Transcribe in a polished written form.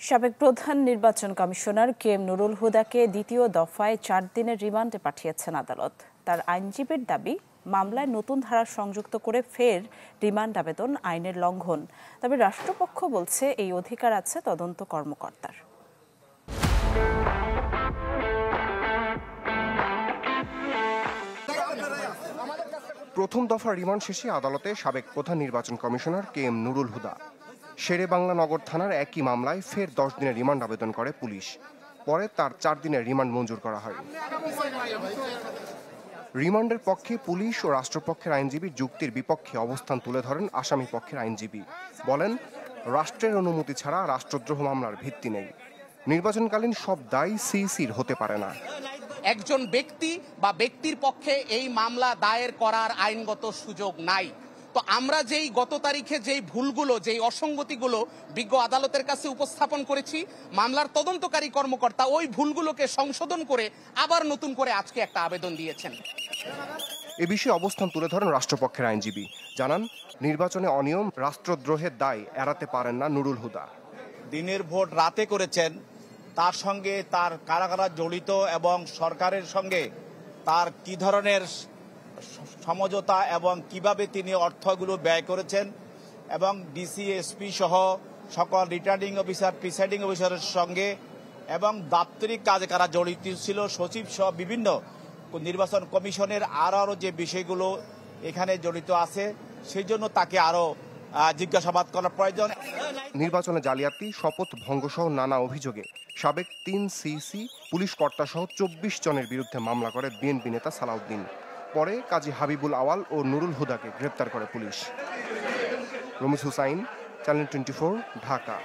সাবেক প্রধান নির্বাচন কমিশনার কে এম নুরুল হুদাকে দ্বিতীয় দফায় 4 দিনের রিমান্ডে পাঠিয়েছেন আদালত। তার আইনজীবীর দাবি, মামলায় নতুন ধারা সংযুক্ত করে ফের রিমান্ড আবেদন আইনের লঙ্ঘন। তবে রাষ্ট্রপক্ষ বলছে এই অধিকার আছে তদন্ত কর্মকর্তার। প্রথম দফা রিমান্ড শেষে আদালতে সাবেক প্রধান নির্বাচন commissioner K M Nurul Huda. শেরে বাংলা নগর থানার একই মামলায় ফের 10 দিনের রিমান্ড আবেদন করে পুলিশ। পরে তার 4 দিনের রিমান্ড মঞ্জুর করা হয়। রিমান্ডের পক্ষে পুলিশ ও রাষ্ট্রপক্ষের আইনজীবী যুক্তির বিপক্ষে অবস্থান তুলে ধরেন আসামি পক্ষের আইনজীবী। বলেন, রাষ্ট্রের অনুমতি ছাড়া রাষ্ট্রদ্রোহ মামলার ভিত্তি নেই। নির্বাচনকালীন সব দায় সিইসির হতে পারে না। একজন ব্যক্তি বা ব্যক্তির পক্ষে এই মামলা দায়ের করার আইনগত সুযোগ নাই। তো আমরা যেই গত তারিখে যেই ভুলগুলো, যেই অসঙ্গতিগুলো বিজ্ঞ আদালতের কাছে উপস্থাপন করেছি, মামলার তদন্তকারী কর্মকর্তা ওই ভুলগুলোকে সংশোধন করে আবার নতুন করে আজকে একটা আবেদন দিয়েছেন। এ বিষয়ে অবস্থান তুলে ধরেন রাষ্ট্রপক্ষের আইনজীবী। জানান, নির্বাচনে অনিয়ম, রাষ্ট্রদ্রোহের দায় এড়াতে পারেন না নুরুল হুদা। দিনের ভোট রাতে করেছেন, তার সঙ্গে তার কারা কারা জড়িত এবং সরকারের সঙ্গে তার কি ধরনের সমঝোতা এবং কিভাবে তিনি অর্থগুলো ব্যয় করেছেন এবং ডিসি, এসপি সহ সকল রিটার্নিং অফিসার, প্রিসাইডিং অফিসারের সঙ্গে এবং দাপ্তরিক কাজে কারা জড়িত ছিল, সচিব সহ বিভিন্ন নির্বাচন কমিশনের আরও যে বিষয়গুলো এখানে জড়িত আছে, সেই জন্য তাকে আরও জিজ্ঞাসাবাদ করার প্রয়োজন। নির্বাচনে জালিয়াতি, শপথ ভঙ্গসহ নানা অভিযোগে সাবেক 3 সিইসি, পুলিশ কর্তা সহ 24 জনের বিরুদ্ধে মামলা করে বিএনপি নেতা সালাউদ্দিন। পরে কাজী হাবিবুল আওয়াল ও নুরুল হুদাকে গ্রেপ্তার করে পুলিশ। রমিজ হুসাইন, চ্যানেল 24, ঢাকা।